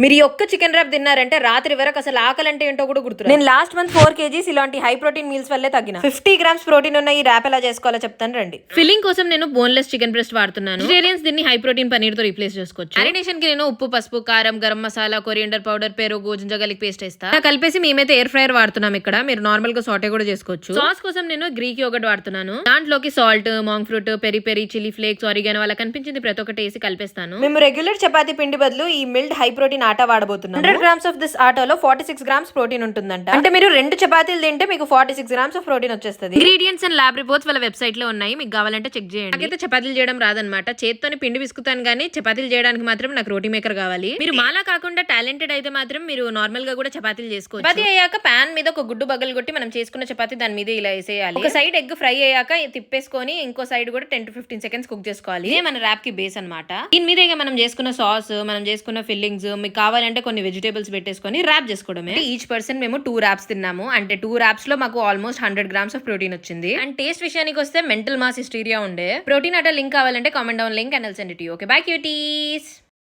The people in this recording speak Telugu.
మీరు ఈ ఒక్క చికెన్ ర్యాప్ తిన్నారంటే రాత్రి వరకు అసలు ఆకలి అంటే ఏంటో కూడా గుర్తు. నేను లాస్ట్ మంత్ 4 kgs ఇలాంటి హై ప్రోటీన్ మీల్స్ వల్లే తగ్గిన. 50 grams ప్రోటీన్ ఉన్న ఈ ర్యాప్ ఎలా చేసుకోవాలో చెప్తాను రండి. ఫిల్లింగ్ కోసం నేను బోన్లెస్ చికెన్ బ్రెస్ట్ వాడుతున్నాను. వెజిటేరియన్స్ దీన్ని హై ప్రోటీన్ పనీర్ తో రీప్లేస్ చేసుకోవచ్చు. మ్యారినేషన్ కి నేను ఉప్పు, పసుపు, కారం, గరం మసాలా, కొరియండర్ పౌడర్, పెరుగు, జింజర్ పేస్ట్ వేస్తా. కలిపేసి మేమైతే ఎయిర్ ఫ్రైయర్ వాడుతున్నాం. ఇక్కడ మీరు నార్మల్ గా సాటే కూడా చేసుకోవచ్చు. సాస్ కోసం నేను గ్రీక్ యోగర్ట్ వాడుతున్నాను. దాంట్లోకి salt, Mang fruit, peri peri, chilli flakes, oregano అలా కనిపించింది ప్రతి ఒక్కటి వేసి కలిపేస్తాను. మేము రెగ్యులర్ చపాతీ పిండి బదులు ఈ మిల్డ్ హై ప్రోటీన్ ఆటా వాడబోతున్నాం. 100 grams ఆఫ్ దిస్ ఆటాలో 46 grams ప్రోటీన్ ఉంటుందంట. అంటే మీరు 2 చపాతీలు తింటే మీకు 46 grams ఆఫ్ ప్రోటీన్ వచ్చేస్తుంది. ఇంగ్రీడియంట్స్ అండ్ ల్యాబ్ రిపోర్ట్స్ వాళ్ళ వెబ్సైట్ లో ఉన్నాయి, మీకు కావాలంటే చెక్ చేయండి. నాకైతే చపాతీలు చేయడం రాదనమాట, చేత్తోని పిండి విసుకుతాను కానీ చపాతీలు చేయడానికి మాత్రం నాకు రోటీ మేకర్ కావాలి. మీరు మాలా కాకుండా టాలెంటెడ్ అయితే మాత్రం మీరు నార్మల్ గా కూడా చపాతీలు చేసుకోవచ్చు. చపాతీ అయ్యాక పాన్ మీద ఒక గుడ్డు బగలు కొట్టి మనం చేసుకున్న చపాతీ దాని మీద ఇలా వేసేయాలి. ఒక సైడ్ ఎగ్ ఫ్రై అయ్యాక తిప్పేసుకొని ఇంకో సైడ్ కూడా 10 to 15 seconds కుక్ చేసుకోవాలి. ఇదే మన ర్యాప్ కి బేస్ అనమాట. దీని మీద మనం చేసుకున్న సాస్, మనం చేసుకున్న ఫిల్లింగ్స్, మీకు కావాలంటే కొన్ని వెజిటేబుల్స్ పెట్టేసుకొని ర్యాప్ చేసుకోవడమే. ఈచ్ పర్సన్ మేము 2 ర్యాప్స్ తిన్నాము. అంటే 2 ర్యాప్స్ లో మాకు ఆల్మోస్ట్ 100 grams ఆఫ్ ప్రోటీన్ వచ్చింది. అండ్ టేస్ట్ విషయానికి వస్తే మెంటల్ మాస్ హిస్టీరియా ఉండే. ప్రోటీన్ అట లింక్ కావాలంటే comment down link and I'll send it you. Okay by cuties.